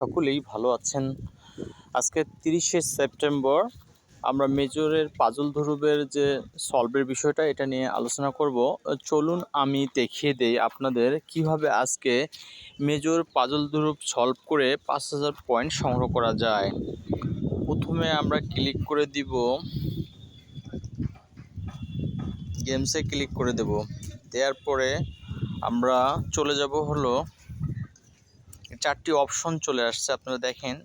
সকলেই ভালো আছেন। আজকে 30শে সেপ্টেম্বর আমরা মেজরের পাজল ধ্রুবের যে সলভের বিষয়টা এটা নিয়ে আলোচনা করব। চলুন আমি দেখিয়ে দেই আপনাদের কিভাবে আজকে মেজর পাজল ধ্রুব সলভ করে 5000 পয়েন্ট সংগ্রহ করা যায়। প্রথমে আমরা ক্লিক করে দিব গেমসে, ক্লিক করে দেব। দেওয়ার পরে আমরা চলে যাব হলো চারটি অপশন চলে আসছে, আপনারা দেখেন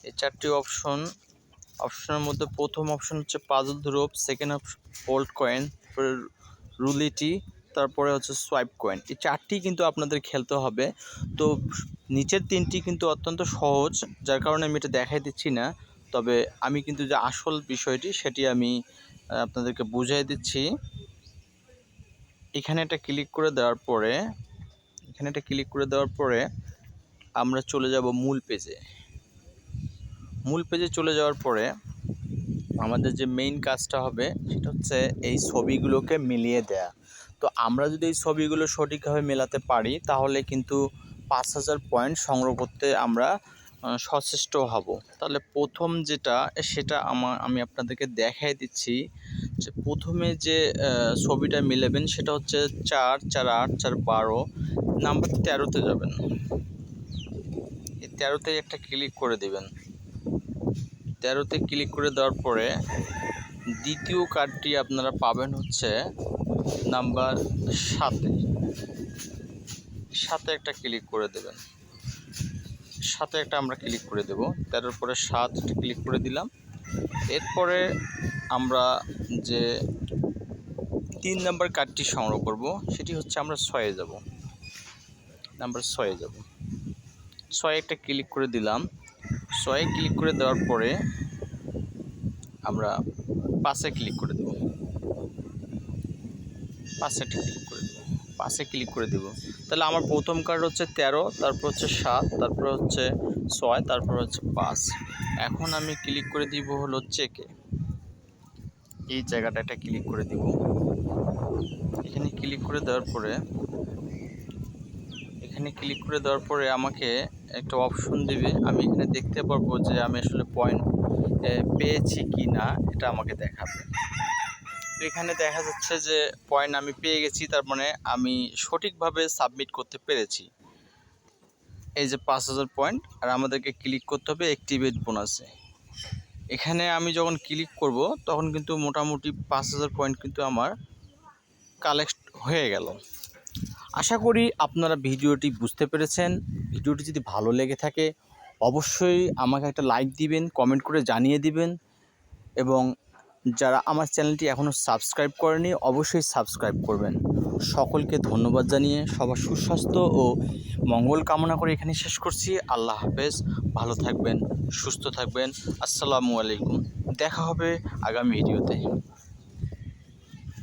এই চারটি অপশনের মধ্যে প্রথম অপশন হচ্ছে পাজল ধ্রুব, সেকেন্ড অপশন ওল্ড কয়েন, তারপরে রুলিটি, তারপরে হচ্ছে সোয়াইপ কয়েন। এই চারটি কিন্তু আপনাদের খেলতে হবে। তো নিচের তিনটি কিন্তু অত্যন্ত সহজ, যার কারণে আমি এটা দেখাই দিচ্ছি না। তবে আমি কিন্তু যে আসল বিষয়টি সেটি আমি আপনাদেরকে বুঝিয়ে দিচ্ছি। এখানে এটা ক্লিক করে দেওয়ার পরে আমরা চলে যাব মূল পেজে চলে যাওয়ার পরে আমাদের যে মেইন কাজটা হবে সেটা হচ্ছে এই ছবিগুলোকে মিলিয়ে দেয়া। তো আমরা যদি এই ছবিগুলো সঠিকভাবে মেলাতে পারি তাহলে কিন্তু 5000 পয়েন্ট সংগ্রহ করতে আমরা সচেষ্ট হব। তাহলে প্রথম যেটা সেটা আমি আপনাদেরকে দেখাই দিচ্ছি যে প্রথমে যে ছবিটা মিলাবেন সেটা হচ্ছে 4 4 8 4 12 নাম্বার 13তে যাবেন। এই 13তে একটা ক্লিক করে দেবেন। 13তে ক্লিক করে দেওয়ার পরে দ্বিতীয় কার্ডটি আপনারা পাবেন হচ্ছে নাম্বার 7 একটা ক্লিক করে দেবেন। 7 একটা আমরা ক্লিক করে দেব। 13 পরে 7 ক্লিক করে দিলাম। এরপরে আমরা যে 3 নাম্বার কার্ডটি সংগ্রহ করব সেটি হচ্ছে আমরা 6-এ যাব। নাম্বার 6-এ যাব। 6 একটা ক্লিক করে দিলাম। 6-এ ক্লিক করে দেওয়ার পরে আমরা 5-এ ক্লিক করে দেব। 5-এ ক্লিক করে দেব। তাহলে আমার প্রথম কার্ড হচ্ছে 13, তারপর হচ্ছে 7, তারপর হচ্ছে 6, তারপর হচ্ছে 5। এখন আমি ক্লিক করে দিব হলো চেকে। এই জায়গাটা একটা ক্লিক করে দিব। এখানে ক্লিক করে দেওয়ার পরে আমাকে একটা অপশন দেবে। আমি এখানে দেখতে পারবো যে আমি আসলে পয়েন্ট পেয়েছি কি না, এটা আমাকে দেখাবে। এখানে দেখা যাচ্ছে যে পয়েন্ট আমি পেয়ে গেছি, তার মানে আমি সঠিকভাবে সাবমিট করতে পেরেছি। এই যে 5000 পয়েন্ট, আর আমাদেরকে ক্লিক করতে হবে অ্যাক্টিভেট বোনাসে। এখানে আমি যখন ক্লিক করব তখন কিন্তু মোটামুটি 5000 পয়েন্ট কিন্তু আমার কালেক্ট হয়ে গেল। আশা করি আপনারা ভিডিওটি বুঝতে পেরেছেন। ভিডিওটি যদি ভালো লেগে থাকে অবশ্যই আমাকে একটা লাইক দিবেন, কমেন্ট করে জানিয়ে দিবেন, এবং যারা আমার চ্যানেলটি এখনও সাবস্ক্রাইব করেনি অবশ্যই সাবস্ক্রাইব করবেন। সকলকে ধন্যবাদ জানিয়ে সবার সুস্বাস্থ্য ও মঙ্গল কামনা করে এখানে শেষ করছি। আল্লাহ হাফেজ। ভালো থাকবেন, সুস্থ থাকবেন। আসসালামু আলাইকুম। দেখা হবে আগামী ভিডিওতে।